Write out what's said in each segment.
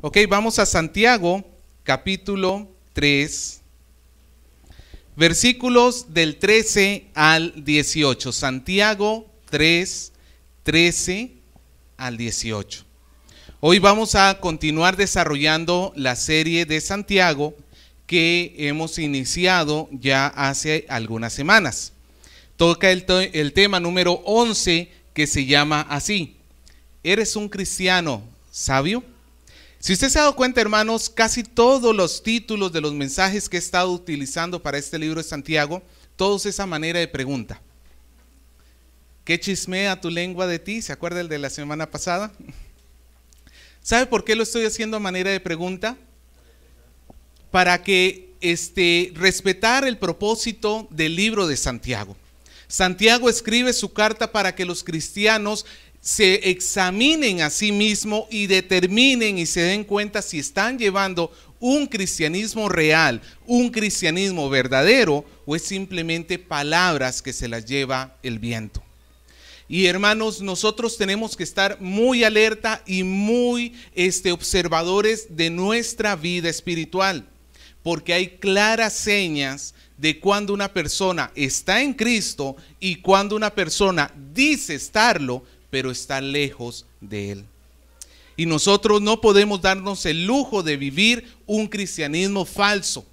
Ok, vamos a Santiago, capítulo 3, versículos del 13 al 18. Santiago 3, 13 al 18. Hoy vamos a continuar desarrollando la serie de Santiago que hemos iniciado ya hace algunas semanas. Toca el tema número 11 que se llama así: ¿eres un cristiano sabio? Si usted se ha dado cuenta, hermanos, casi todos los títulos de los mensajes que he estado utilizando para este libro de Santiago, todos esa manera de pregunta. ¿Qué chismea tu lengua de ti? ¿Se acuerda el de la semana pasada? ¿Sabe por qué lo estoy haciendo a manera de pregunta? Para que respetar el propósito del libro de Santiago. Santiago escribe su carta para que los cristianos se examinen a sí mismos y determinen y se den cuenta si están llevando un cristianismo real, un cristianismo verdadero, o es simplemente palabras que se las lleva el viento. Y hermanos, nosotros tenemos que estar muy alerta y muy observadores de nuestra vida espiritual, porque hay claras señas de cuando una persona está en Cristo y cuando una persona dice estarlo, pero está lejos de Él. Y nosotros no podemos darnos el lujo de vivir un cristianismo falso.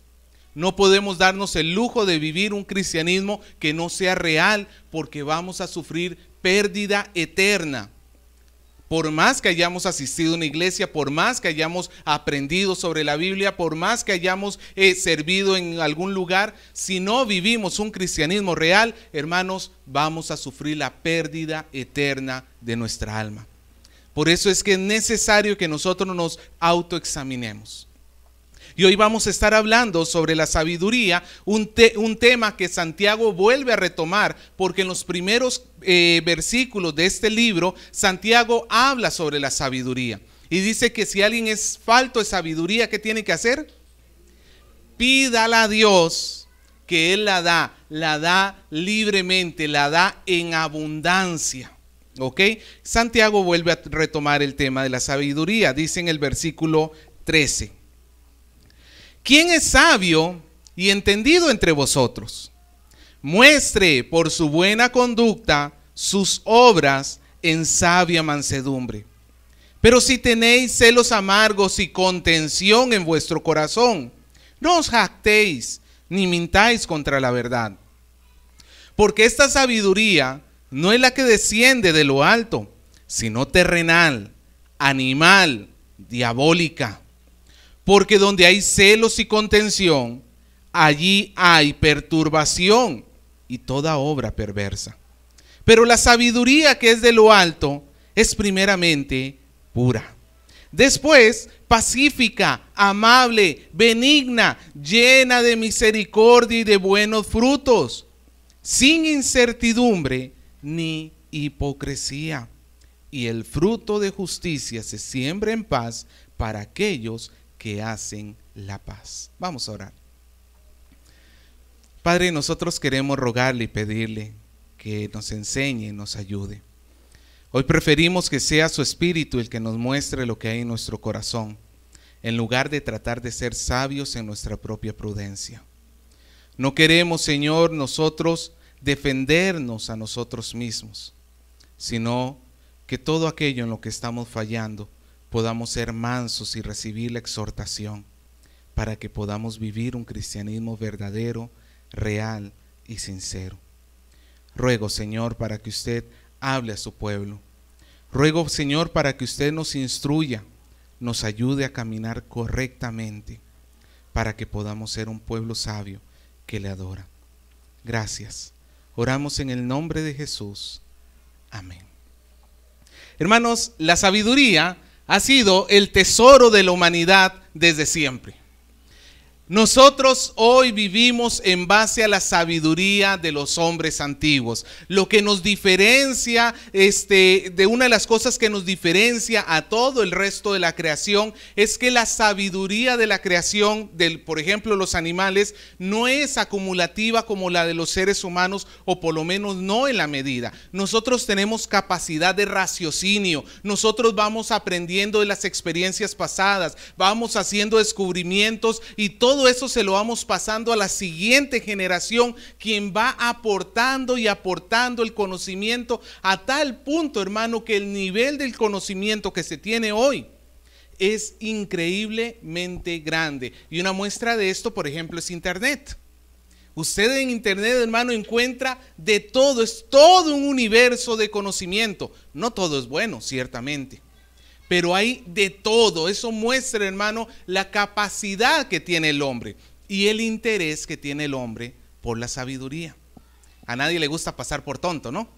No podemos darnos el lujo de vivir un cristianismo que no sea real, porque vamos a sufrir pérdida eterna. Por más que hayamos asistido a una iglesia, por más que hayamos aprendido sobre la Biblia, por más que hayamos servido en algún lugar, si no vivimos un cristianismo real, hermanos, vamos a sufrir la pérdida eterna de nuestra alma. Por eso es que es necesario que nosotros nos autoexaminemos. Y hoy vamos a estar hablando sobre la sabiduría, un tema que Santiago vuelve a retomar, porque en los primeros versículos de este libro, Santiago habla sobre la sabiduría. Y dice que si alguien es falto de sabiduría, ¿qué tiene que hacer? Pídala a Dios, que Él la da libremente, la da en abundancia. ¿Ok? Santiago vuelve a retomar el tema de la sabiduría, dice en el versículo 13. ¿Quién es sabio y entendido entre vosotros? Muestre por su buena conducta sus obras en sabia mansedumbre. Pero si tenéis celos amargos y contención en vuestro corazón, no os jactéis ni mintáis contra la verdad. Porque esta sabiduría no es la que desciende de lo alto, sino terrenal, animal, diabólica. Porque donde hay celos y contención, allí hay perturbación y toda obra perversa. Pero la sabiduría que es de lo alto es primeramente pura. Después, pacífica, amable, benigna, llena de misericordia y de buenos frutos, sin incertidumbre ni hipocresía. Y el fruto de justicia se siembra en paz para aquellos que hacen la paz. Vamos a orar. Padre, nosotros queremos rogarle y pedirle que nos enseñe y nos ayude. Hoy preferimos que sea su Espíritu el que nos muestre lo que hay en nuestro corazón, en lugar de tratar de ser sabios en nuestra propia prudencia. No queremos, Señor, nosotros defendernos a nosotros mismos, sino que todo aquello en lo que estamos fallando podamos ser mansos y recibir la exhortación para que podamos vivir un cristianismo verdadero, real y sincero. Ruego, Señor, para que usted hable a su pueblo. Ruego, Señor, para que usted nos instruya, nos ayude a caminar correctamente, para que podamos ser un pueblo sabio que le adora. Gracias. Oramos en el nombre de Jesús. Amén. Hermanos, la sabiduría ha sido el tesoro de la humanidad desde siempre. Nosotros hoy vivimos en base a la sabiduría de los hombres antiguos. Lo que nos diferencia, de una de las cosas que nos diferencia a todo el resto de la creación, es que la sabiduría de la creación, por ejemplo, los animales, no es acumulativa como la de los seres humanos, o por lo menos no en la medida. Nosotros tenemos capacidad de raciocinio. Nosotros vamos aprendiendo de las experiencias pasadas, vamos haciendo descubrimientos y todo eso se lo vamos pasando a la siguiente generación, quien va aportando y aportando el conocimiento a tal punto, hermano, que el nivel del conocimiento que se tiene hoy es increíblemente grande. Y una muestra de esto, por ejemplo, es Internet. Usted en Internet, hermano, encuentra de todo, es todo un universo de conocimiento. No todo es bueno, ciertamente, pero hay de todo. Eso muestra, hermano, la capacidad que tiene el hombre y el interés que tiene el hombre por la sabiduría. A nadie le gusta pasar por tonto, ¿no?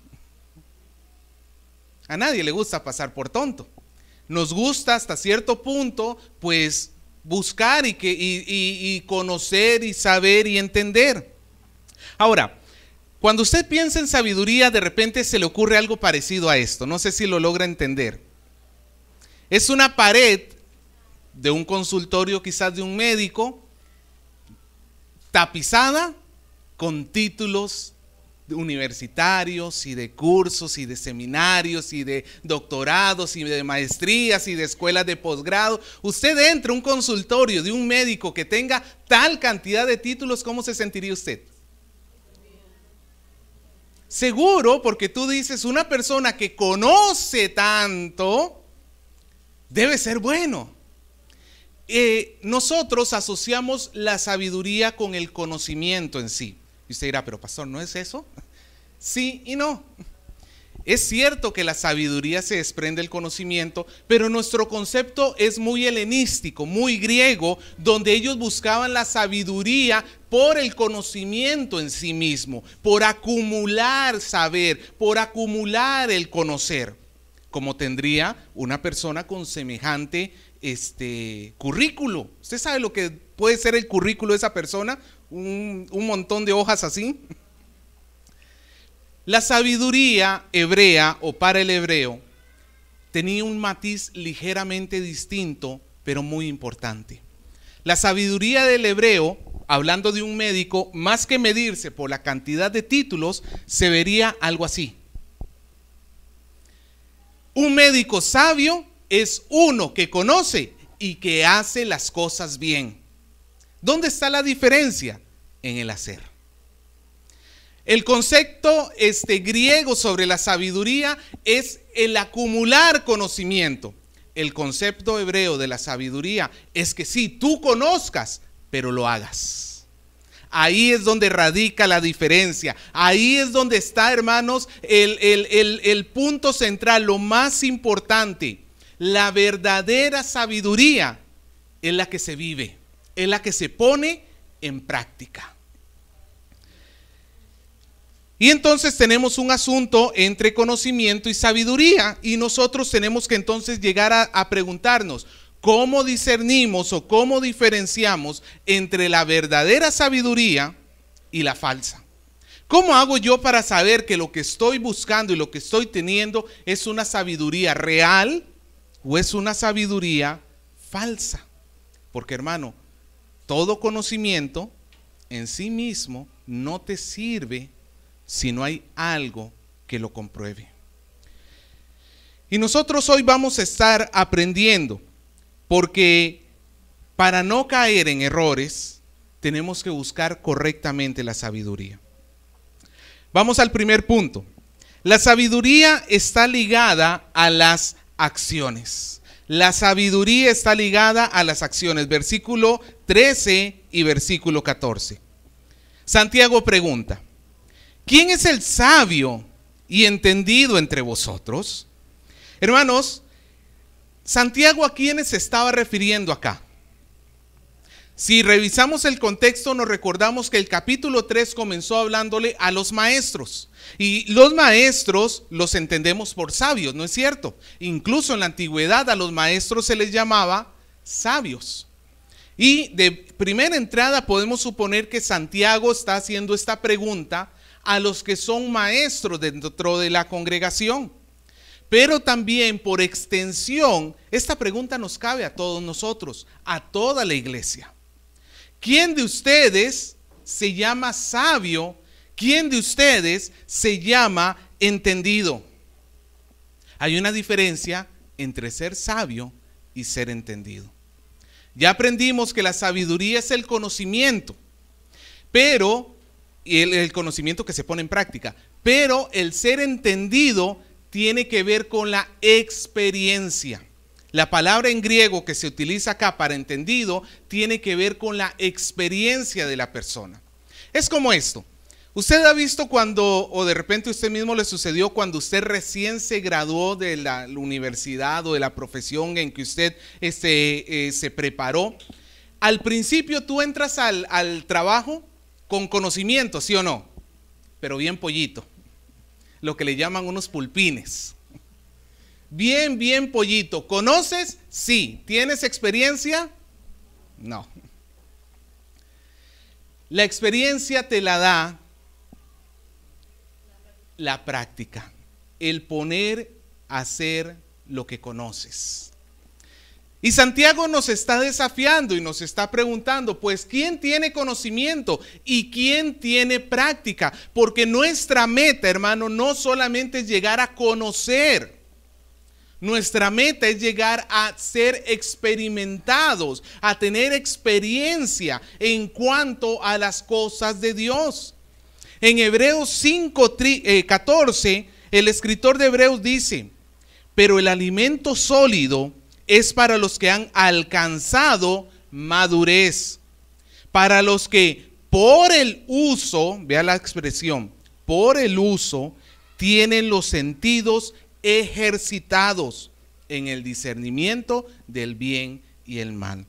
A nadie le gusta pasar por tonto. Nos gusta hasta cierto punto, pues, buscar y conocer y saber y entender. Ahora, cuando usted piensa en sabiduría, de repente se le ocurre algo parecido a esto. No sé si lo logra entender. Es una pared de un consultorio, quizás de un médico, tapizada con títulos universitarios y de cursos y de seminarios y de doctorados y de maestrías y de escuelas de posgrado. Usted entra a un consultorio de un médico que tenga tal cantidad de títulos, ¿cómo se sentiría usted? Seguro, porque tú dices, una persona que conoce tanto debe ser bueno. Nosotros asociamos la sabiduría con el conocimiento en sí. Y usted dirá, pero pastor, ¿no es eso? Sí y no. Es cierto que la sabiduría se desprende del conocimiento, pero nuestro concepto es muy helenístico, muy griego, donde ellos buscaban la sabiduría por el conocimiento en sí mismo, por acumular saber, por acumular el conocer, como tendría una persona con semejante currículo. ¿Usted sabe lo que puede ser el currículo de esa persona? Un montón de hojas así. La sabiduría hebrea, o para el hebreo, tenía un matiz ligeramente distinto, pero muy importante. La sabiduría del hebreo, hablando de un médico, más que medirse por la cantidad de títulos, se vería algo así. Un médico sabio es uno que conoce y que hace las cosas bien. ¿Dónde está la diferencia? En el hacer. El concepto griego sobre la sabiduría es el acumular conocimiento. El concepto hebreo de la sabiduría es que sí, tú conozcas, pero lo hagas. Ahí es donde radica la diferencia. Ahí es donde está, hermanos, el punto central, lo más importante. La verdadera sabiduría es la que se vive, es la que se pone en práctica. Y entonces tenemos un asunto entre conocimiento y sabiduría, y nosotros tenemos que entonces llegar a preguntarnos, ¿cómo discernimos o cómo diferenciamos entre la verdadera sabiduría y la falsa? ¿Cómo hago yo para saber que lo que estoy buscando y lo que estoy teniendo es una sabiduría real o es una sabiduría falsa? Porque, hermano, todo conocimiento en sí mismo no te sirve si no hay algo que lo compruebe. Y nosotros hoy vamos a estar aprendiendo, porque para no caer en errores tenemos que buscar correctamente la sabiduría. Vamos al primer punto. La sabiduría está ligada a las acciones. La sabiduría está ligada a las acciones. Versículo 13 y versículo 14. Santiago pregunta: ¿quién es el sabio y entendido entre vosotros? Hermanos, Santiago, ¿a quiénes se estaba refiriendo acá? Si revisamos el contexto, nos recordamos que el capítulo 3 comenzó hablándole a los maestros. Y los maestros los entendemos por sabios, ¿no es cierto? Incluso en la antigüedad a los maestros se les llamaba sabios. Y de primera entrada podemos suponer que Santiago está haciendo esta pregunta a los que son maestros dentro de la congregación. Pero también por extensión, esta pregunta nos cabe a todos nosotros, a toda la iglesia. ¿Quién de ustedes se llama sabio? ¿Quién de ustedes se llama entendido? Hay una diferencia entre ser sabio y ser entendido. Ya aprendimos que la sabiduría es el conocimiento, pero el conocimiento que se pone en práctica, pero el ser entendido tiene que ver con la experiencia. La palabra en griego que se utiliza acá para entendido tiene que ver con la experiencia de la persona. Es como esto. Usted ha visto cuando, o de repente usted mismo le sucedió cuando usted recién se graduó de la universidad o de la profesión en que usted se preparó. Al principio tú entras al trabajo con conocimiento, ¿sí o no? Pero bien pollito. Lo que le llaman unos pulpines. Bien pollito. ¿Conoces? Sí. ¿Tienes experiencia? No. La experiencia te la da la práctica, el poner a hacer lo que conoces. Y Santiago nos está desafiando y nos está preguntando, pues, ¿quién tiene conocimiento y quién tiene práctica? Porque nuestra meta, hermano, no solamente es llegar a conocer. Nuestra meta es llegar a ser experimentados, a tener experiencia en cuanto a las cosas de Dios. En Hebreos 5:14, el escritor de Hebreos dice, pero el alimento sólido es para los que han alcanzado madurez, para los que por el uso, vea la expresión, por el uso, tienen los sentidos ejercitados en el discernimiento del bien y el mal.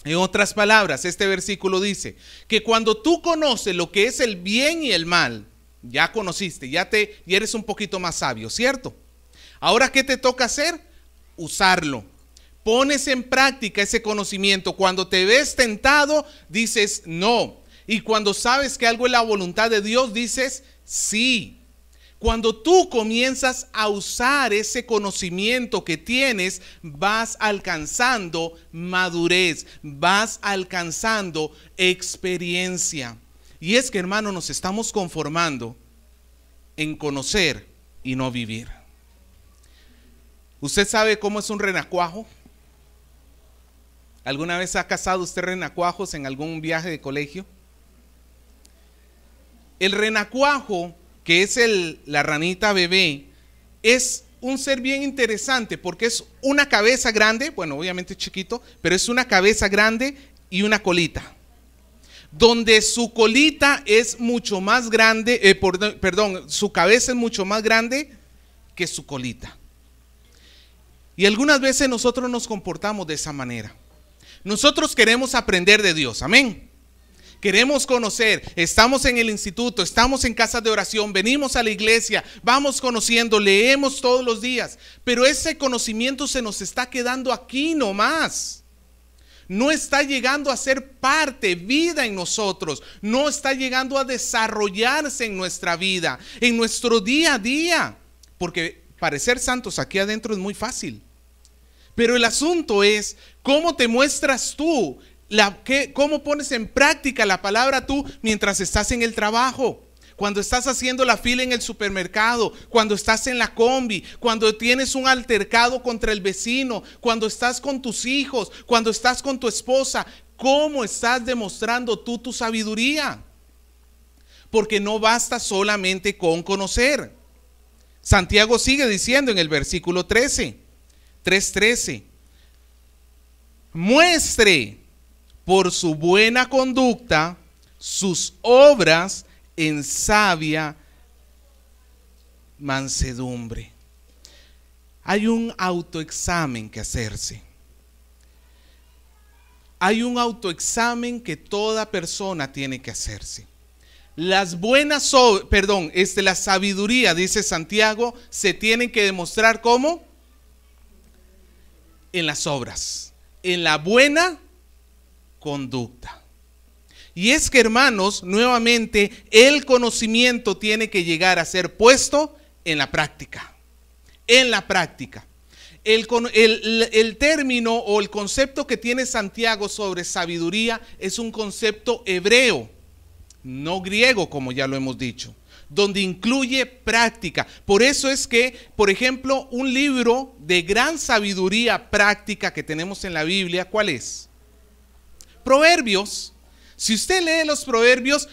En otras palabras, este versículo dice que cuando tú conoces lo que es el bien y el mal, ya conociste, ya eres un poquito más sabio, ¿cierto? Ahora, ¿qué te toca hacer? Usarlo. Pones en práctica ese conocimiento. Cuando te ves tentado, dices no. Y cuando sabes que algo es la voluntad de Dios, dices sí. Cuando tú comienzas a usar ese conocimiento que tienes, vas alcanzando madurez, vas alcanzando experiencia. Y es que, hermano, nos estamos conformando en conocer y no vivir. ¿Usted sabe cómo es un renacuajo? ¿Alguna vez ha cazado usted renacuajos en algún viaje de colegio? El renacuajo, que es la ranita bebé, es un ser bien interesante porque es una cabeza grande, bueno, obviamente chiquito, pero es una cabeza grande y una colita. Donde su colita es mucho más grande, su cabeza es mucho más grande que su colita. Y algunas veces nosotros nos comportamos de esa manera. Nosotros queremos aprender de Dios, amén. Queremos conocer, estamos en el instituto, estamos en casas de oración, venimos a la iglesia, vamos conociendo, leemos todos los días, pero ese conocimiento se nos está quedando aquí nomás. No está llegando a ser parte, vida en nosotros, no está llegando a desarrollarse en nuestra vida, en nuestro día a día, porque parecer santos aquí adentro es muy fácil. Pero el asunto es, ¿cómo te muestras tú? ¿Cómo pones en práctica la palabra tú mientras estás en el trabajo? Cuando estás haciendo la fila en el supermercado, cuando estás en la combi, cuando tienes un altercado contra el vecino, cuando estás con tus hijos, cuando estás con tu esposa, ¿cómo estás demostrando tú tu sabiduría? Porque no basta solamente con conocer. Santiago sigue diciendo en el versículo 3:13, muestre por su buena conducta sus obras en sabia mansedumbre. Hay un autoexamen que hacerse. Hay un autoexamen que toda persona tiene que hacerse. La sabiduría, dice Santiago, se tiene que demostrar ¿cómo? En las obras, en la buena conducta. Y es que, hermanos, nuevamente, el conocimiento tiene que llegar a ser puesto en la práctica. En la práctica. El término o el concepto que tiene Santiago sobre sabiduría es un concepto hebreo, no griego, como ya lo hemos dicho, donde incluye práctica. Por eso es que, por ejemplo, un libro de gran sabiduría práctica que tenemos en la Biblia, ¿cuál es? Proverbios. Si usted lee los Proverbios,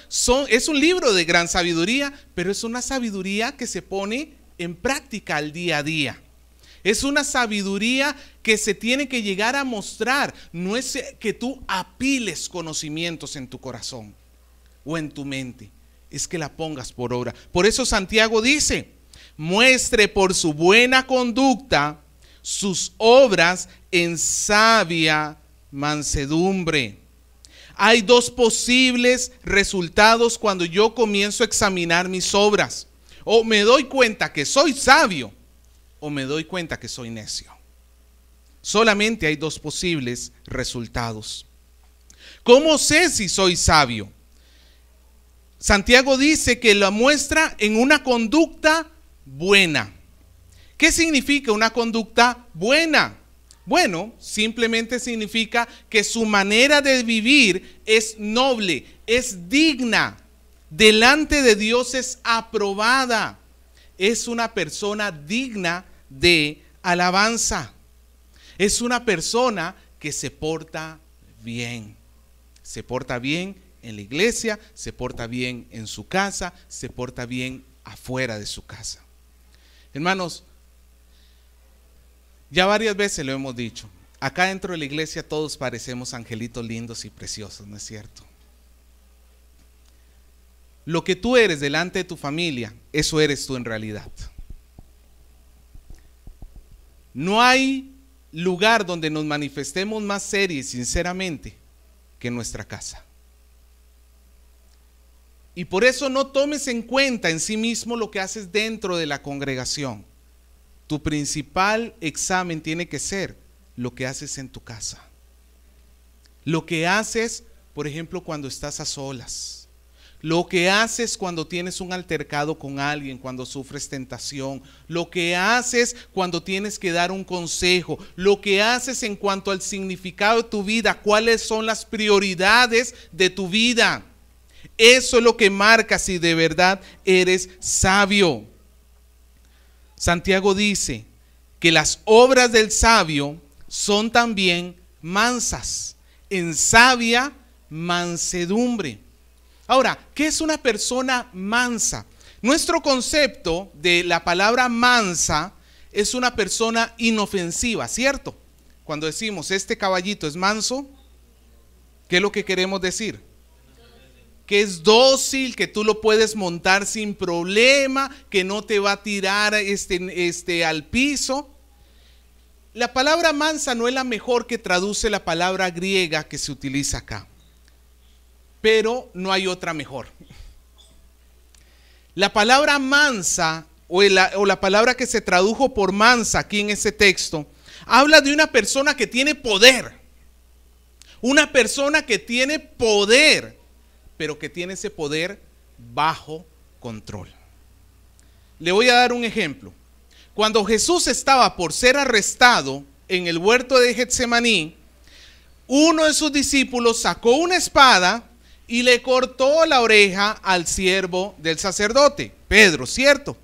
es un libro de gran sabiduría, pero es una sabiduría que se pone en práctica al día a día. Es una sabiduría que se tiene que llegar a mostrar. No es que tú apiles conocimientos en tu corazón o en tu mente. Es que la pongas por obra. Por eso Santiago dice, muestre por su buena conducta sus obras en sabia mansedumbre. Hay dos posibles resultados cuando yo comienzo a examinar mis obras. O me doy cuenta que soy sabio, o me doy cuenta que soy necio. Solamente hay dos posibles resultados. ¿Cómo sé si soy sabio? Santiago dice que la muestra en una conducta buena. ¿Qué significa una conducta buena? Bueno, simplemente significa que su manera de vivir es noble, es digna, delante de Dios es aprobada. Es una persona digna de alabanza. Es una persona que se porta bien. Se porta bien en la iglesia, se porta bien en su casa, se porta bien afuera de su casa. Hermanos, ya varias veces lo hemos dicho. Acá dentro de la iglesia todos parecemos angelitos lindos y preciosos, ¿no es cierto? Lo que tú eres delante de tu familia, eso eres tú en realidad. No hay lugar donde nos manifestemos más serios y sinceramente que en nuestra casa. Y por eso no tomes en cuenta en sí mismo lo que haces dentro de la congregación. Tu principal examen tiene que ser lo que haces en tu casa. Lo que haces, por ejemplo, cuando estás a solas. Lo que haces cuando tienes un altercado con alguien, cuando sufres tentación. Lo que haces cuando tienes que dar un consejo. Lo que haces en cuanto al significado de tu vida. ¿Cuáles son las prioridades de tu vida? Eso es lo que marca si de verdad eres sabio. Santiago dice que las obras del sabio son también mansas, en sabia mansedumbre. Ahora, ¿qué es una persona mansa? Nuestro concepto de la palabra mansa es una persona inofensiva, ¿cierto? Cuando decimos este caballito es manso, ¿qué es lo que queremos decir? Que es dócil, que tú lo puedes montar sin problema, que no te va a tirar al piso. La palabra mansa no es la mejor que traduce la palabra griega que se utiliza acá, pero no hay otra mejor. La palabra mansa o la palabra que se tradujo por mansa aquí en ese texto habla de una persona que tiene poder, una persona que tiene poder, pero que tiene ese poder bajo control. Le voy a dar un ejemplo. Cuando Jesús estaba por ser arrestado en el huerto de Getsemaní, uno de sus discípulos sacó una espada y le cortó la oreja al siervo del sacerdote, Pedro, ¿cierto?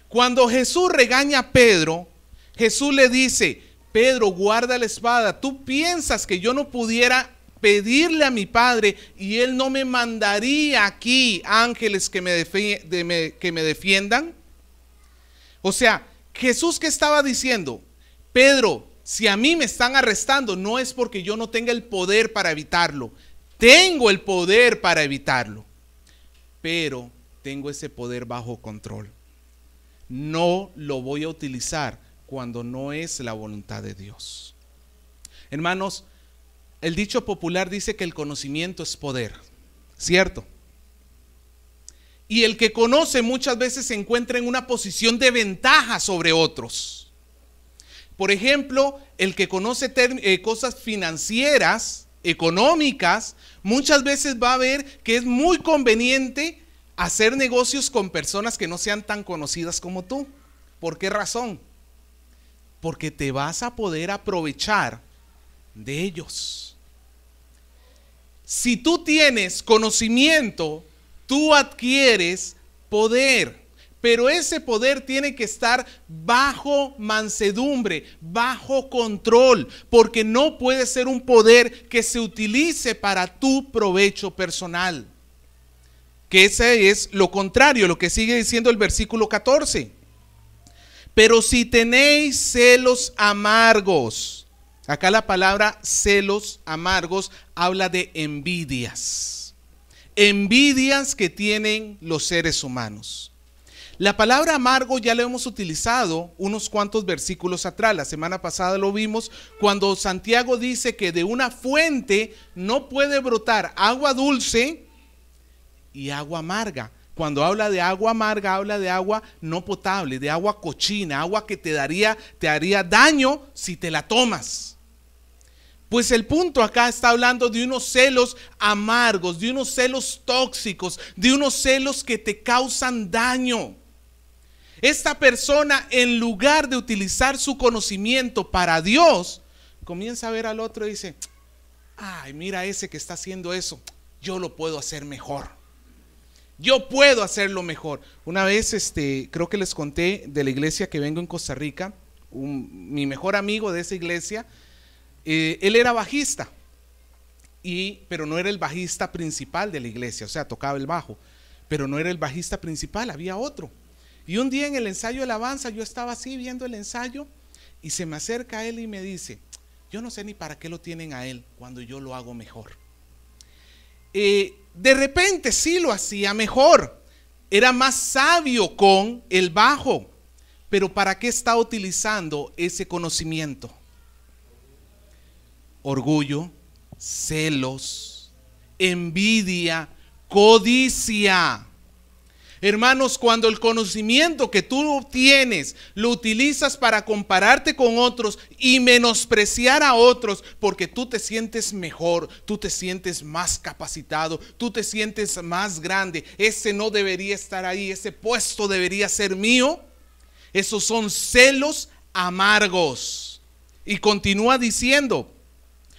Cuando Jesús regaña a Pedro, Jesús le dice, Pedro, guarda la espada. ¿Tú piensas que yo no pudiera pedirle a mi Padre y Él no me mandaría aquí ángeles que me defiendan? O sea, Jesús, ¿qué estaba diciendo? Pedro, si a mí me están arrestando, no es porque yo no tenga el poder para evitarlo. Tengo el poder para evitarlo, pero tengo ese poder bajo control. No lo voy a utilizar cuando no es la voluntad de Dios. Hermanos, el dicho popular dice que el conocimiento es poder, ¿cierto? Y el que conoce muchas veces se encuentra en una posición de ventaja sobre otros. Por ejemplo, el que conoce cosas financieras económicas, muchas veces va a ver que es muy conveniente hacer negocios con personas que no sean tan conocidas como tú. ¿Por qué razón? Porque te vas a poder aprovechar de ellos. Si tú tienes conocimiento, tú adquieres poder, pero ese poder tiene que estar bajo mansedumbre, bajo control, porque no puede ser un poder que se utilice para tu provecho personal. Que ese es lo contrario, lo que sigue diciendo el versículo 14. Pero si tenéis celos amargos, acá la palabra celos amargos habla de envidias. Envidias que tienen los seres humanos. La palabra amargo ya la hemos utilizado unos cuantos versículos atrás. La semana pasada lo vimos cuando Santiago dice que de una fuente no puede brotar agua dulce y agua amarga. Cuando habla de agua amarga, habla de agua no potable, de agua cochina, agua que te haría daño si te la tomas. Pues el punto acá está hablando de unos celos amargos, de unos celos tóxicos, de unos celos que te causan daño. Esta persona, en lugar de utilizar su conocimiento para Dios, comienza a ver al otro y dice, ay, mira ese que está haciendo eso, yo lo puedo hacer mejor. Yo puedo hacerlo mejor. Una vez, creo que les conté de la iglesia que vengo en Costa Rica, mi mejor amigo de esa iglesia, él era bajista, pero no era el bajista principal de la iglesia, o sea, tocaba el bajo, pero no era el bajista principal, había otro. Y un día en el ensayo de alabanza, yo estaba así viendo el ensayo y se me acerca a él y me dice, yo no sé ni para qué lo tienen a él cuando yo lo hago mejor. De repente sí lo hacía mejor, era más sabio con el bajo, pero ¿para qué está utilizando ese conocimiento? Orgullo, celos, envidia, codicia. Hermanos, cuando el conocimiento que tú tienes lo utilizas para compararte con otros y menospreciar a otros porque tú te sientes mejor, tú te sientes más capacitado, tú te sientes más grande, ese no debería estar ahí, ese puesto debería ser mío, esos son celos amargos. Y continúa diciendo,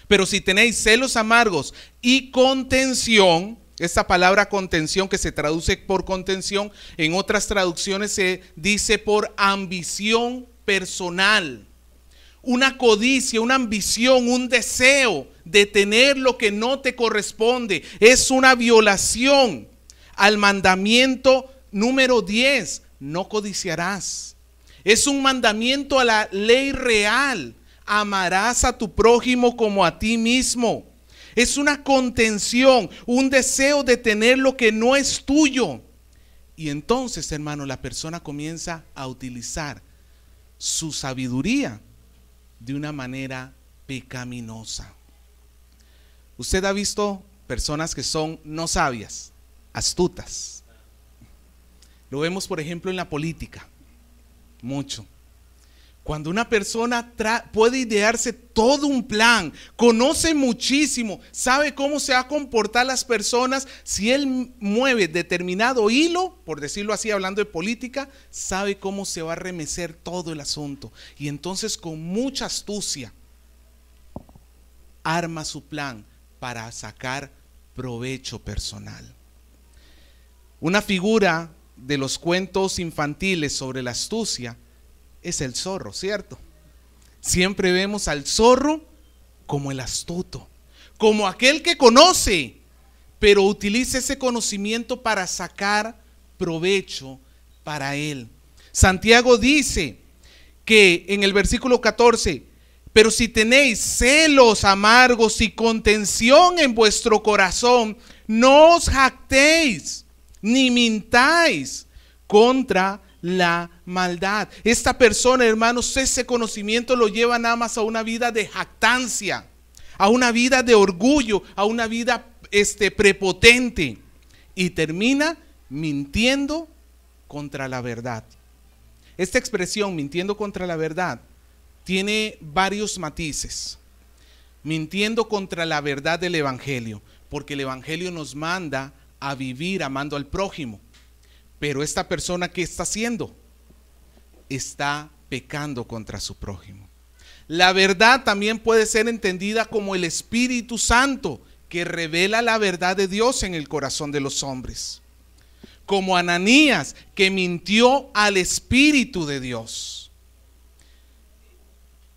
pero si tenéis celos amargos y contención, esta palabra contención que se traduce por contención, en otras traducciones se dice por ambición personal. Una codicia, una ambición, un deseo de tener lo que no te corresponde. Es una violación al mandamiento número 10, no codiciarás. Es un mandamiento a la ley real. Amarás a tu prójimo como a ti mismo. Es una contención, un deseo de tener lo que no es tuyo. Y entonces, hermano, la persona comienza a utilizar su sabiduría de una manera pecaminosa. Usted ha visto personas que son no sabias, astutas. Lo vemos, por ejemplo, en la política, mucho. Cuando una persona puede idearse todo un plan, conoce muchísimo, sabe cómo se va a comportar las personas, si él mueve determinado hilo, por decirlo así, hablando de política, sabe cómo se va a remecer todo el asunto. Y entonces con mucha astucia arma su plan para sacar provecho personal. Una figura de los cuentos infantiles sobre la astucia es el zorro, ¿cierto? Siempre vemos al zorro como el astuto, como aquel que conoce, pero utiliza ese conocimiento para sacar provecho para él. Santiago dice que en el versículo 14, pero si tenéis celos amargos y contención en vuestro corazón, no os jactéis ni mintáis contra la maldad. Esta persona, hermanos, ese conocimiento lo lleva nada más a una vida de jactancia, a una vida de orgullo, a una vida prepotente, y termina mintiendo contra la verdad. Esta expresión, mintiendo contra la verdad, tiene varios matices. mintiendo contra la verdad del Evangelio, porque el Evangelio nos manda a vivir amando al prójimo. Pero esta persona, ¿qué está haciendo? Está pecando contra su prójimo. La verdad también puede ser entendida como el Espíritu Santo, que revela la verdad de Dios en el corazón de los hombres. Como Ananías, que mintió al Espíritu de Dios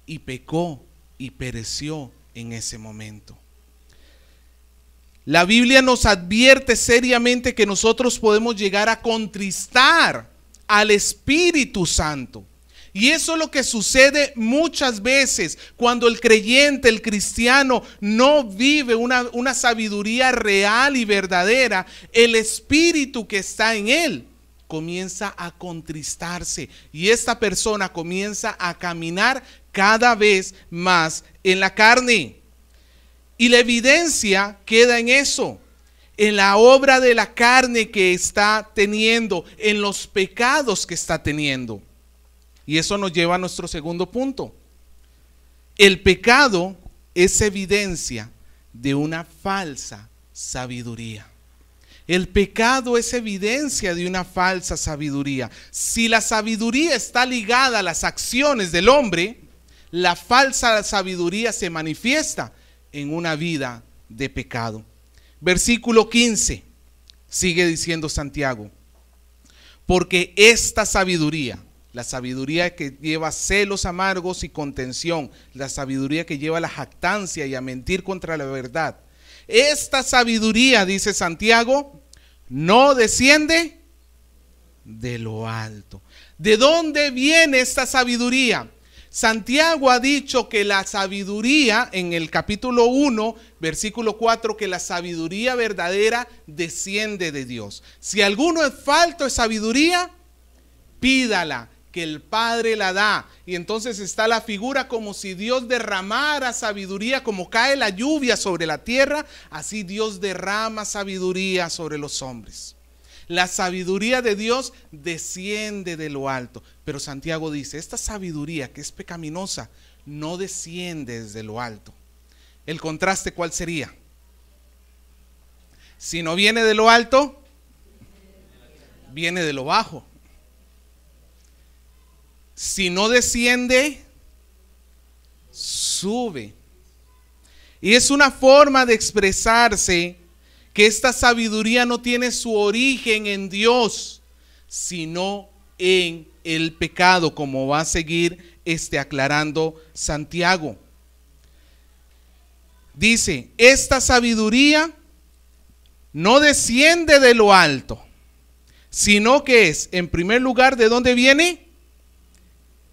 y pecó y pereció en ese momento. La Biblia nos advierte seriamente que nosotros podemos llegar a contristar al Espíritu Santo. Y eso es lo que sucede muchas veces cuando el creyente, el cristiano, no vive una sabiduría real y verdadera. El espíritu que está en él comienza a contristarse y esta persona comienza a caminar cada vez más en la carne. Y la evidencia queda en eso, en la obra de la carne que está teniendo, en los pecados que está teniendo. Y eso nos lleva a nuestro segundo punto. El pecado es evidencia de una falsa sabiduría. El pecado es evidencia de una falsa sabiduría. Si la sabiduría está ligada a las acciones del hombre, la falsa sabiduría se manifiesta en una vida de pecado. Versículo 15, sigue diciendo Santiago, porque esta sabiduría, la sabiduría que lleva celos amargos y contención, la sabiduría que lleva a la jactancia y a mentir contra la verdad. Esta sabiduría, dice Santiago, no desciende de lo alto. ¿De dónde viene esta sabiduría? Santiago ha dicho que la sabiduría, en el capítulo 1, versículo 4, que la sabiduría verdadera desciende de Dios. Si alguno es falto de sabiduría, pídala, que el Padre la da. Y entonces está la figura como si Dios derramara sabiduría, como cae la lluvia sobre la tierra, así Dios derrama sabiduría sobre los hombres. La sabiduría de Dios desciende de lo alto. Pero Santiago dice, esta sabiduría que es pecaminosa no desciende desde lo alto. ¿El contraste cuál sería? Si no viene de lo alto, viene de lo bajo. Si no desciende, sube. Y es una forma de expresarse que esta sabiduría no tiene su origen en Dios, sino en el pecado, como va a seguir aclarando Santiago. Dice, esta sabiduría no desciende de lo alto, sino que es, en primer lugar, ¿de dónde viene?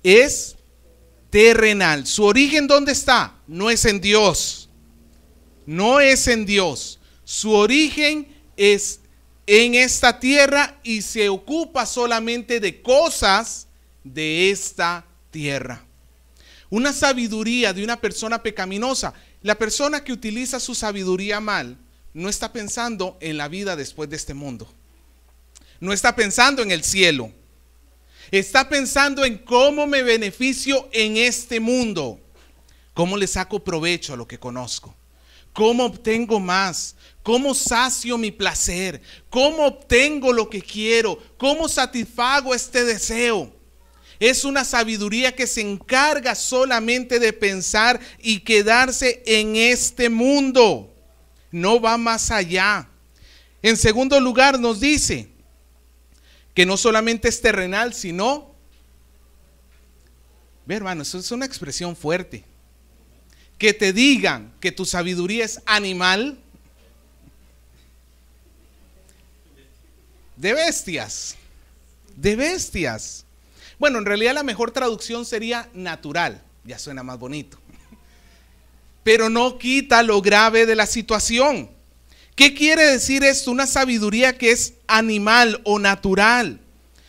Es terrenal. ¿Su origen dónde está? No es en Dios. No es en Dios. Su origen es en esta tierra y se ocupa solamente de cosas de esta tierra. Una sabiduría de una persona pecaminosa. La persona que utiliza su sabiduría mal no está pensando en la vida después de este mundo. No está pensando en el cielo. Está pensando en cómo me beneficio en este mundo. Cómo le saco provecho a lo que conozco. Cómo obtengo más. Cómo sacio mi placer. Cómo obtengo lo que quiero. Cómo satisfago este deseo. Es una sabiduría que se encarga solamente de pensar y quedarse en este mundo. No va más allá. En segundo lugar nos dice que no solamente es terrenal, sino, ve hermano, eso es una expresión fuerte. Que te digan que tu sabiduría es animal, de bestias, de bestias. Bueno, en realidad la mejor traducción sería natural, ya suena más bonito. Pero no quita lo grave de la situación. ¿Qué quiere decir esto? Una sabiduría que es animal o natural.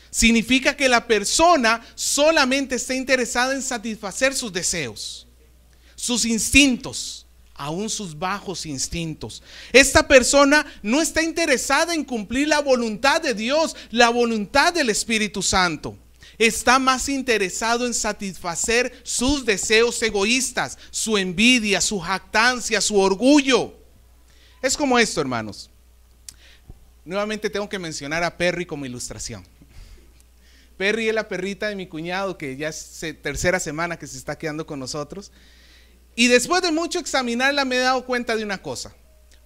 Significa que la persona solamente está interesada en satisfacer sus deseos, sus instintos, aún sus bajos instintos. Esta persona no está interesada en cumplir la voluntad de Dios, la voluntad del Espíritu Santo. Está más interesado en satisfacer sus deseos egoístas, su envidia, su jactancia, su orgullo. Es como esto, hermanos. Nuevamente tengo que mencionar a Perry como ilustración. Perry es la perrita de mi cuñado, que ya es tercera semana que se está quedando con nosotros. Y después de mucho examinarla me he dado cuenta de una cosa.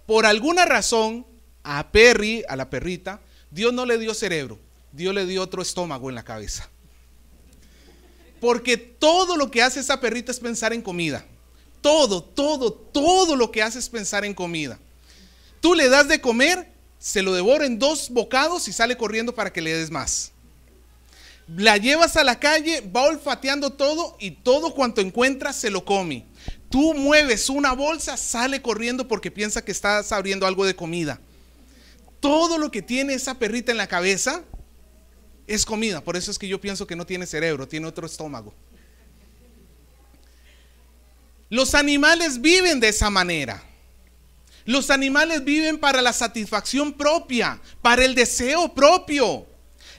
Por alguna razón, a Perry, a la perrita, Dios no le dio cerebro, Dios le dio otro estómago en la cabeza. Porque todo lo que hace esa perrita es pensar en comida. Todo lo que hace es pensar en comida. Tú le das de comer, se lo devora en 2 bocados y sale corriendo para que le des más. La llevas a la calle, va olfateando todo y todo cuanto encuentra se lo come. Tú mueves una bolsa, sale corriendo porque piensa que estás abriendo algo de comida. Todo lo que tiene esa perrita en la cabeza es comida. Por eso es que yo pienso que no tiene cerebro, tiene otro estómago. Los animales viven de esa manera. Los animales viven para la satisfacción propia, para el deseo propio.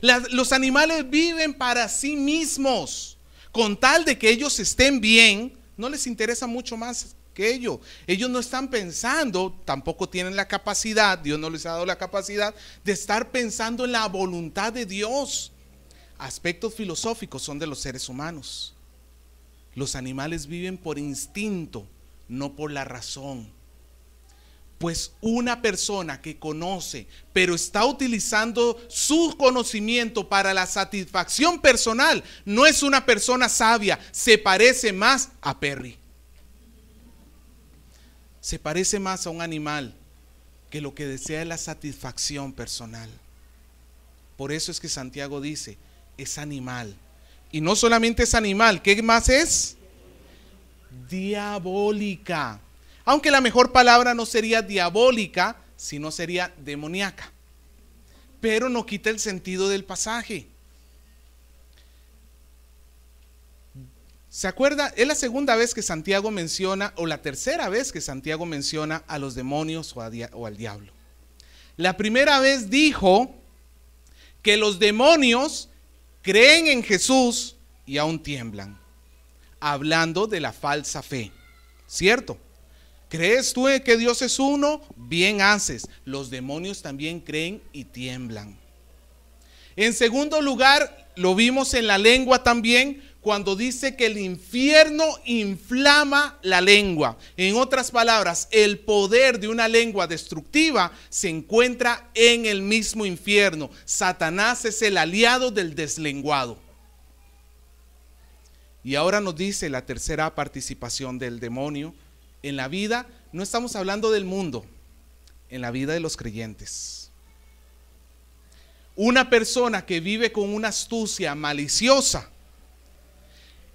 Los animales viven para sí mismos. Con tal de que ellos estén bien, no les interesa mucho más que ello. Ellos no están pensando, tampoco tienen la capacidad, Dios no les ha dado la capacidad de estar pensando en la voluntad de Dios. Aspectos filosóficos son de los seres humanos. Los animales viven por instinto, no por la razón. Pues una persona que conoce, pero está utilizando su conocimiento para la satisfacción personal, no es una persona sabia, se parece más a Perry. Se parece más a un animal que lo que desea es la satisfacción personal. Por eso es que Santiago dice, es animal. Y no solamente es animal, ¿qué más es? Diabólica. Aunque la mejor palabra no sería diabólica, sino sería demoníaca. Pero no quita el sentido del pasaje. ¿Se acuerda? Es la segunda vez que Santiago menciona, o la tercera vez que Santiago menciona a los demonios o al diablo. La primera vez dijo que los demonios creen en Jesús y aún tiemblan, hablando de la falsa fe, ¿cierto? ¿Crees tú que Dios es uno? Bien haces. Los demonios también creen y tiemblan. En segundo lugar, lo vimos en la lengua también, cuando dice que el infierno inflama la lengua. En otras palabras, el poder de una lengua destructiva se encuentra en el mismo infierno. Satanás es el aliado del deslenguado. Y ahora nos dice la tercera participación del demonio. En la vida, no estamos hablando del mundo, en la vida de los creyentes. Una persona que vive con una astucia maliciosa,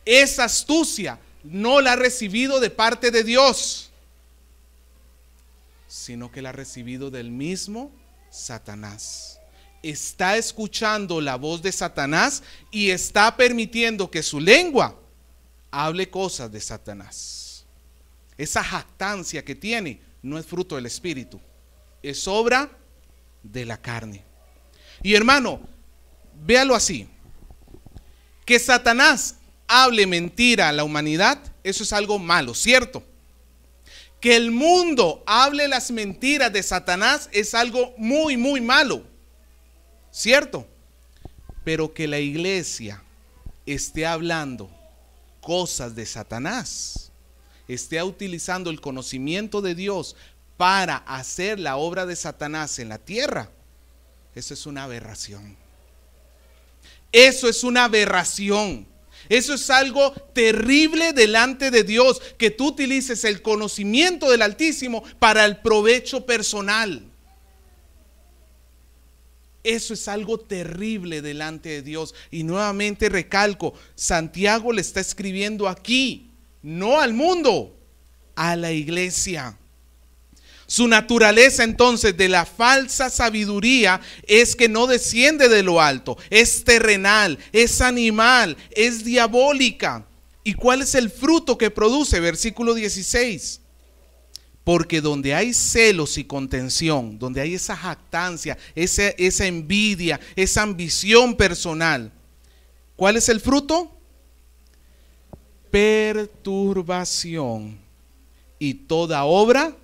esa astucia no la ha recibido de parte de Dios, sino que la ha recibido del mismo Satanás. Está escuchando la voz de Satanás y está permitiendo que su lengua hable cosas de Satanás. Esa jactancia que tiene no es fruto del Espíritu, es obra de la carne. Y hermano, véalo así, que Satanás hable mentira a la humanidad, eso es algo malo, ¿cierto? Que el mundo hable las mentiras de Satanás es algo muy, muy malo, ¿cierto? Pero que la iglesia esté hablando cosas de Satanás, esté utilizando el conocimiento de Dios para hacer la obra de Satanás en la tierra, eso es una aberración. Eso es una aberración. Eso es algo terrible delante de Dios, que tú utilices el conocimiento del Altísimo para el provecho personal. Eso es algo terrible delante de Dios. Y nuevamente recalco, Santiago le está escribiendo aquí, no al mundo, a la iglesia. Su naturaleza entonces de la falsa sabiduría es que no desciende de lo alto, es terrenal, es animal, es diabólica. ¿Y cuál es el fruto que produce? Versículo 16. Porque donde hay celos y contención, donde hay esa jactancia, esa envidia, esa ambición personal, ¿Cuál es el fruto? Perturbación y toda obra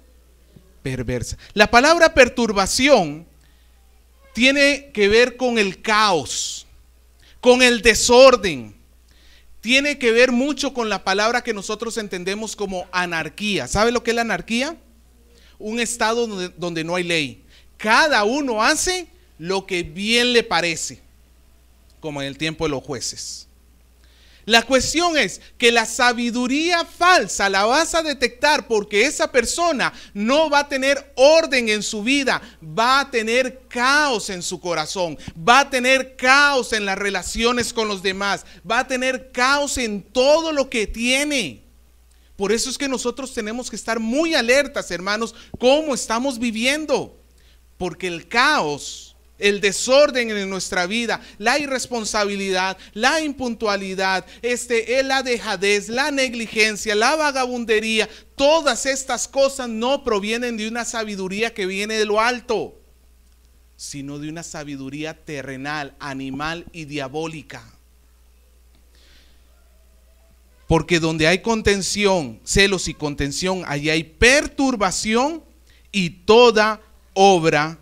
perversa. La palabra perturbación tiene que ver con el caos, con el desorden. Tiene que ver mucho con la palabra que nosotros entendemos como anarquía. ¿Sabe lo que es la anarquía? Un estado donde no hay ley. Cada uno hace lo que bien le parece, como en el tiempo de los jueces. La cuestión es que la sabiduría falsa la vas a detectar porque esa persona no va a tener orden en su vida, va a tener caos en su corazón, va a tener caos en las relaciones con los demás, va a tener caos en todo lo que tiene. Por eso es que nosotros tenemos que estar muy alertas, hermanos, cómo estamos viviendo, porque el caos, el desorden en nuestra vida, la irresponsabilidad, la impuntualidad, la dejadez, la negligencia, la vagabundería, todas estas cosas no provienen de una sabiduría que viene de lo alto, sino de una sabiduría terrenal, animal y diabólica. Porque donde hay contención, celos y contención, allí hay perturbación y toda obra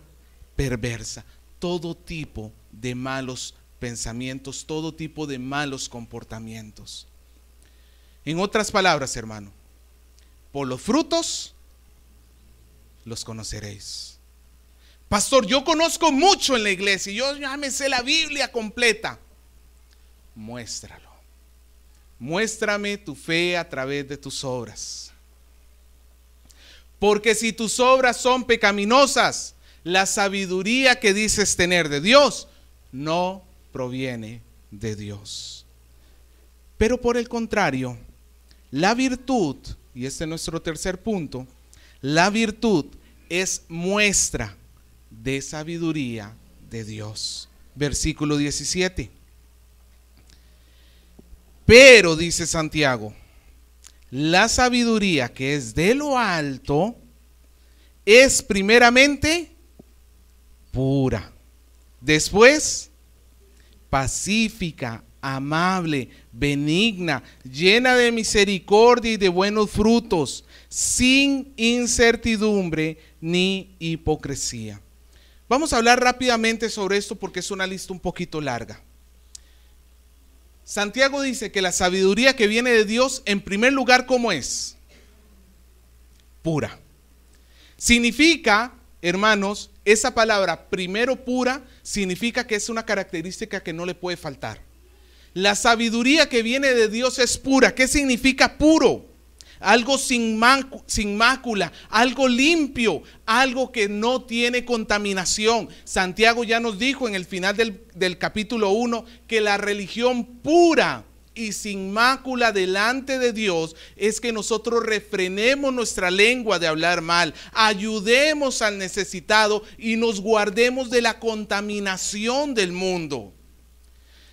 perversa. Todo tipo de malos pensamientos, todo tipo de malos comportamientos. En otras palabras, hermano, por los frutos los conoceréis. Pastor, yo conozco mucho en la iglesia, yo ya me sé la Biblia completa. Muéstralo. Muéstrame tu fe a través de tus obras. Porque si tus obras son pecaminosas, la sabiduría que dices tener de Dios no proviene de Dios. Pero por el contrario, la virtud, y este es nuestro tercer punto, la virtud es muestra de sabiduría de Dios. Versículo 17. Pero, dice Santiago, la sabiduría que es de lo alto es primeramente pura, después pacífica, amable, benigna, llena de misericordia y de buenos frutos, sin incertidumbre ni hipocresía. Vamos a hablar rápidamente sobre esto porque es una lista un poquito larga. Santiago dice que la sabiduría que viene de Dios, en primer lugar, ¿cómo es? Pura. Significa, hermanos, esa palabra primero pura significa que es una característica que no le puede faltar. La sabiduría que viene de Dios es pura. ¿Qué significa puro? Algo sin mácula, algo limpio, algo que no tiene contaminación. Santiago ya nos dijo en el final del capítulo 1 que la religión pura y sin mácula delante de Dios es que nosotros refrenemos nuestra lengua de hablar mal, ayudemos al necesitado y nos guardemos de la contaminación del mundo.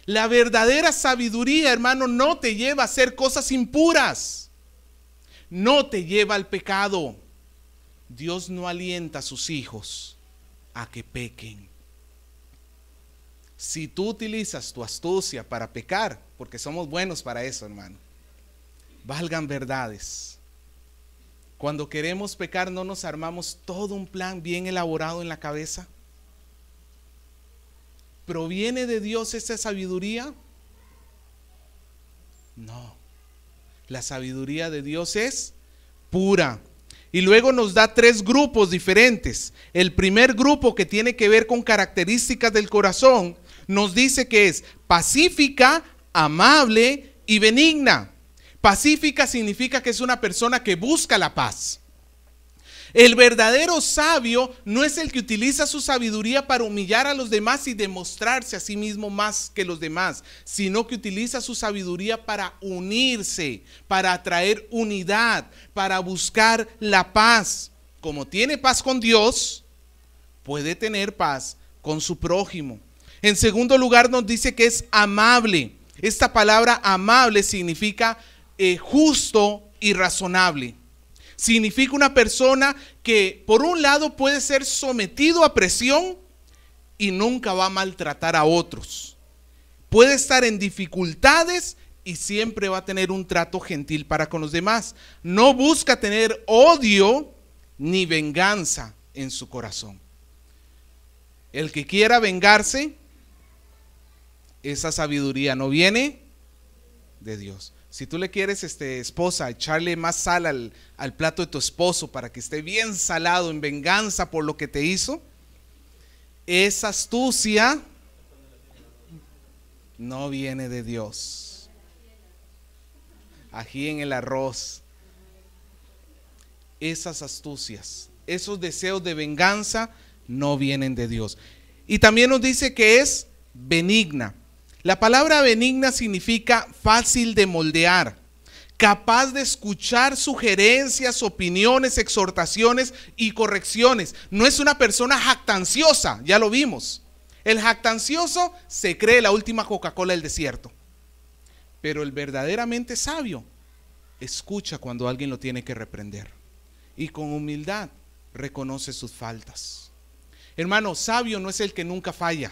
La verdadera sabiduría, hermano, no te lleva a hacer cosas impuras, no te lleva al pecado. Dios no alienta a sus hijos a que pequen. Si tú utilizas tu astucia para pecar, porque somos buenos para eso, hermano, valgan verdades. Cuando queremos pecar, ¿no nos armamos todo un plan bien elaborado en la cabeza? ¿Proviene de Dios esa sabiduría? No. La sabiduría de Dios es pura. Y luego nos da tres grupos diferentes. El primer grupo, que tiene que ver con características del corazón, nos dice que es pacífica, amable y benigna. Pacífica significa que es una persona que busca la paz. El verdadero sabio no es el que utiliza su sabiduría para humillar a los demás y demostrarse a sí mismo más que los demás, sino que utiliza su sabiduría para unirse, para atraer unidad, para buscar la paz. Como tiene paz con Dios, puede tener paz con su prójimo. En segundo lugar, nos dice que es amable. Esta palabra amable significa justo y razonable. Significa una persona que por un lado puede ser sometido a presión y nunca va a maltratar a otros. puede estar en dificultades y siempre va a tener un trato gentil para con los demás. No busca tener odio ni venganza en su corazón. El que quiera vengarse, esa sabiduría no viene de Dios. Si tú le quieres, esposa, echarle más sal al plato de tu esposo para que esté bien salado en venganza por lo que te hizo, esa astucia no viene de Dios. Ají en el arroz. Esas astucias, esos deseos de venganza no vienen de Dios. Y también nos dice que es benigna. La palabra benigna significa fácil de moldear, capaz de escuchar sugerencias, opiniones, exhortaciones y correcciones. No es una persona jactanciosa, ya lo vimos. El jactancioso se cree la última Coca-Cola del desierto. Pero el verdaderamente sabio escucha cuando alguien lo tiene que reprender y con humildad reconoce sus faltas. Hermano, sabio no es el que nunca falla.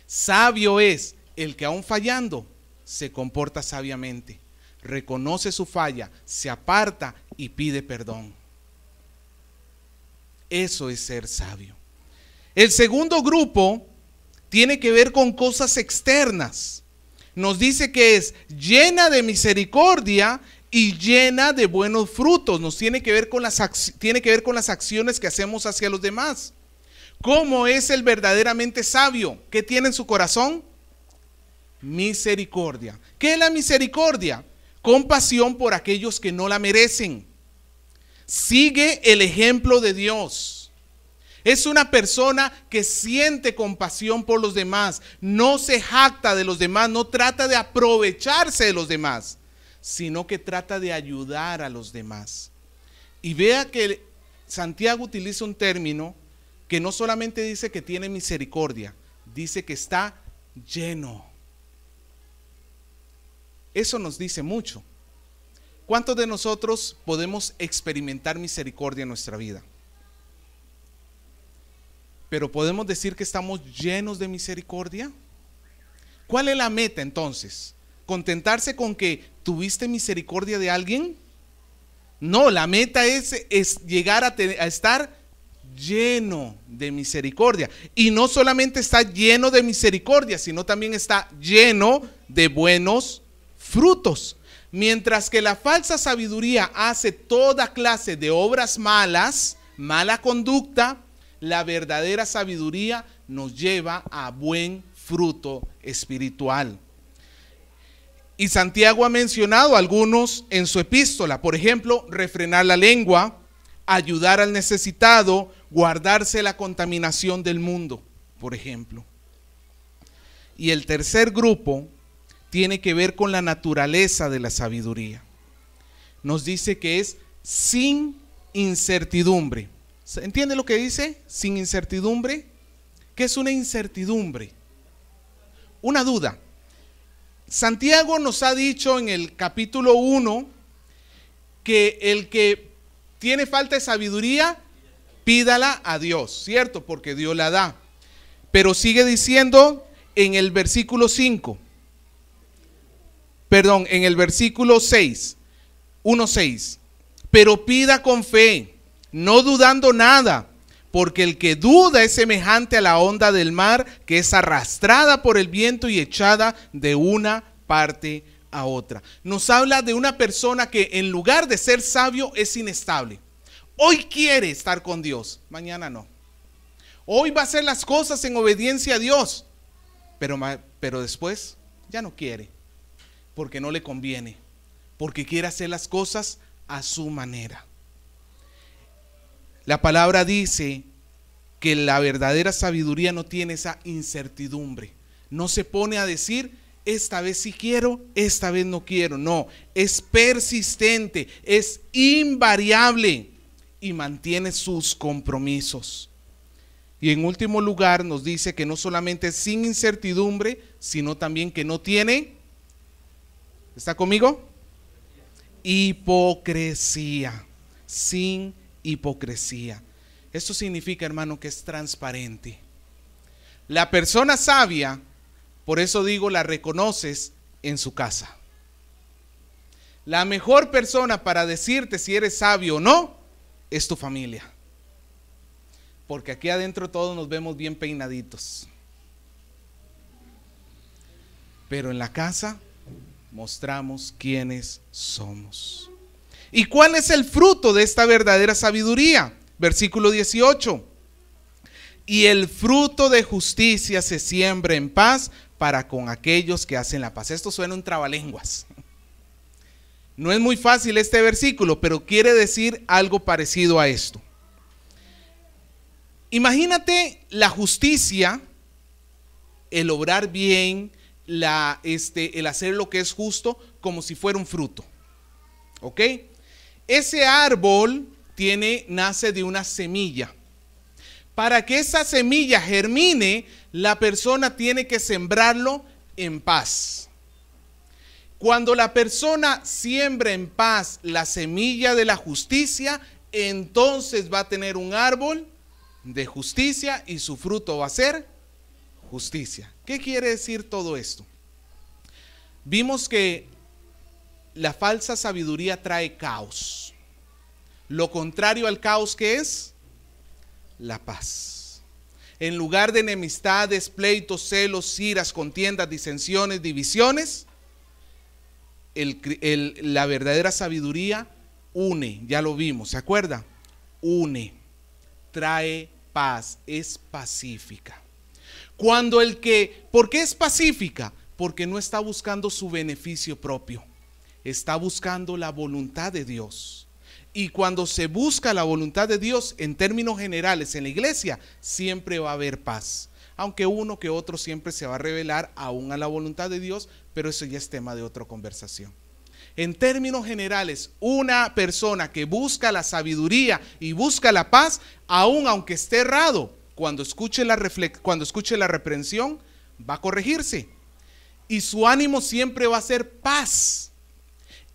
Sabio es el que aún fallando se comporta sabiamente, reconoce su falla, se aparta y pide perdón. Eso es ser sabio. El segundo grupo tiene que ver con cosas externas. Nos dice que es llena de misericordia y llena de buenos frutos. Nos tiene que ver con las acciones que hacemos hacia los demás. ¿Cómo es el verdaderamente sabio? ¿Qué tiene en su corazón? Misericordia. ¿Qué es la misericordia? Compasión por aquellos que no la merecen. Sigue el ejemplo de Dios. Es una persona que siente compasión por los demás, no se jacta de los demás, no trata de aprovecharse de los demás, sino que trata de ayudar a los demás. Y vea que Santiago utiliza un término que no solamente dice que tiene misericordia, dice que está lleno. Eso nos dice mucho. ¿Cuántos de nosotros podemos experimentar misericordia en nuestra vida? Pero ¿podemos decir que estamos llenos de misericordia? ¿Cuál es la meta entonces? ¿Contentarse con que tuviste misericordia de alguien? No, la meta es llegar a estar lleno de misericordia. Y no solamente está lleno de misericordia, sino también está lleno de buenos frutos. Mientras que la falsa sabiduría hace toda clase de obras malas, mala conducta, la verdadera sabiduría nos lleva a buen fruto espiritual. Y Santiago ha mencionado algunos en su epístola, por ejemplo, refrenar la lengua, ayudar al necesitado, guardarse la contaminación del mundo, por ejemplo. Y el tercer grupo tiene que ver con la naturaleza de la sabiduría. Nos dice que es sin incertidumbre. ¿Entiende lo que dice? Sin incertidumbre. ¿Qué es una incertidumbre? Una duda. Santiago nos ha dicho en el capítulo 1 que el que tiene falta de sabiduría, pídala a Dios, ¿cierto? Porque Dios la da. Pero sigue diciendo en el versículo 5, perdón, en el versículo 6, 1:6, pero pida con fe, no dudando nada, porque el que duda es semejante a la onda del mar que es arrastrada por el viento y echada de una parte a otra. Nos habla de una persona que en lugar de ser sabio es inestable. Hoy quiere estar con Dios, mañana no. Hoy va a hacer las cosas en obediencia a Dios, pero después ya no quiere, porque no le conviene, porque quiere hacer las cosas a su manera. La palabra dice que la verdadera sabiduría no tiene esa incertidumbre. No se pone a decir, esta vez sí quiero, esta vez no quiero. No, es persistente, es invariable y mantiene sus compromisos. Y en último lugar nos dice que no solamente es sin incertidumbre, sino también que no tiene, ¿está conmigo? Hipocresía, sin hipocresía. Esto significa, hermano, que es transparente. La persona sabia Por eso digo, la reconoces en su casa. La mejor persona para decirte si eres sabio o no es tu familia. Porque aquí adentro todos nos vemos bien peinaditos. Pero en la casa mostramos quiénes somos. ¿Y cuál es el fruto de esta verdadera sabiduría? Versículo 18. Y el fruto de justicia se siembra en paz para con aquellos que hacen la paz. Esto suena un trabalenguas. No es muy fácil este versículo, pero quiere decir algo parecido a esto. Imagínate la justicia, el obrar bien, el hacer lo que es justo, como si fuera un fruto. ¿Ok? Ese árbol nace de una semilla. Para que esa semilla germine, la persona tiene que sembrarlo en paz. Cuando la persona siembra en paz la semilla de la justicia, entonces va a tener un árbol de justicia y su fruto va a ser justicia. ¿Qué quiere decir todo esto? Vimos que la falsa sabiduría trae caos. Lo contrario al caos, ¿qué es? La paz. En lugar de enemistades, pleitos, celos, iras, contiendas, disensiones, divisiones, la verdadera sabiduría une, ya lo vimos, ¿se acuerda? Une, trae paz, es pacífica. ¿Por qué es pacífica? Porque no está buscando su beneficio propio, está buscando la voluntad de Dios. Y cuando se busca la voluntad de Dios, en términos generales, en la iglesia, siempre va a haber paz. Aunque uno que otro siempre se va a revelar aún a la voluntad de Dios, pero eso ya es tema de otra conversación. En términos generales, una persona que busca la sabiduría y busca la paz, aún aunque esté errado, cuando escuche la reprensión, va a corregirse. Y su ánimo siempre va a ser paz.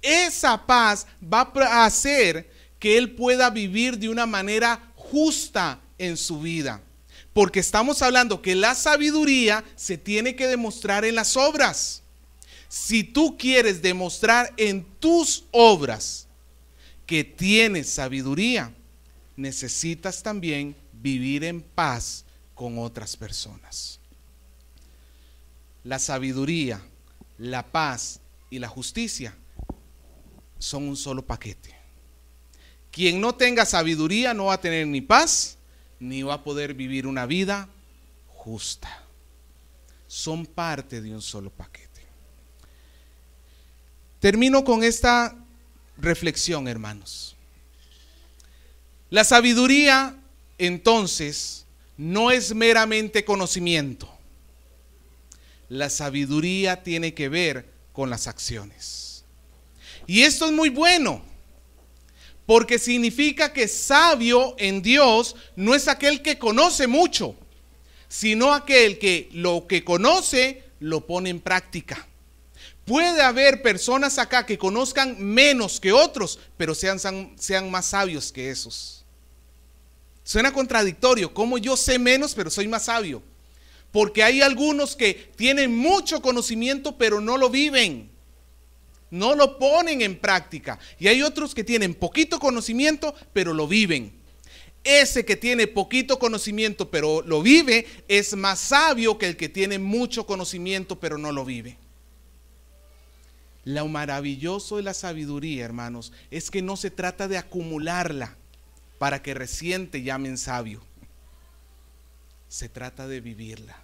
Esa paz va a hacer que él pueda vivir de una manera justa en su vida. Porque estamos hablando que la sabiduría se tiene que demostrar en las obras. Si tú quieres demostrar en tus obras que tienes sabiduría, necesitas también vivir en paz con otras personas. La sabiduría, la paz y la justicia son un solo paquete. Quien no tenga sabiduría no va a tener ni paz, ni va a poder vivir una vida justa. Son parte de un solo paquete. Termino con esta reflexión, hermanos. La sabiduría, entonces, no es meramente conocimiento. La sabiduría tiene que ver con las acciones. Y esto es muy bueno, porque significa que sabio en Dios no es aquel que conoce mucho, sino aquel que lo que conoce lo pone en práctica. Puede haber personas acá que conozcan menos que otros, pero sean más sabios que esos. Suena contradictorio, como yo sé menos, pero soy más sabio. Porque hay algunos que tienen mucho conocimiento, pero no lo viven. No lo ponen en práctica. Y hay otros que tienen poquito conocimiento, pero lo viven. Ese que tiene poquito conocimiento, pero lo vive, es más sabio que el que tiene mucho conocimiento, pero no lo vive. Lo maravilloso de la sabiduría, hermanos, es que no se trata de acumularla para que recién te llamen sabio. Se trata de vivirla.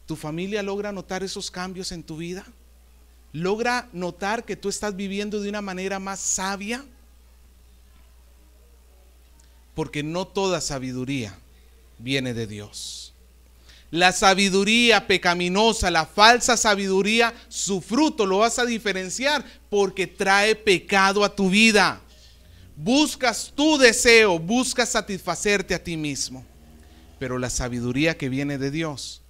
¿Tu familia logra notar esos cambios en tu vida? ¿Logra notar que tú estás viviendo de una manera más sabia? Porque no toda sabiduría viene de Dios. La sabiduría pecaminosa, la falsa sabiduría, su fruto lo vas a diferenciar porque trae pecado a tu vida. Buscas tu deseo, buscas satisfacerte a ti mismo. Pero la sabiduría que viene de Dios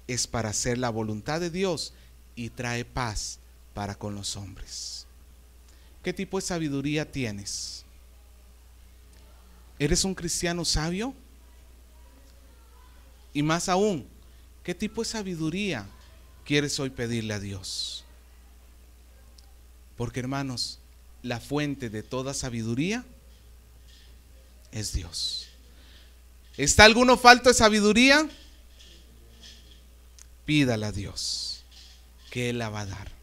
es para hacer la voluntad de Dios y trae paz para con los hombres. ¿Qué tipo de sabiduría tienes? ¿Eres un cristiano sabio? Y más aún, ¿qué tipo de sabiduría quieres hoy pedirle a Dios? Porque, hermanos, la fuente de toda sabiduría es Dios. ¿Está alguno falto de sabiduría? Pídala a Dios, que Él la va a dar.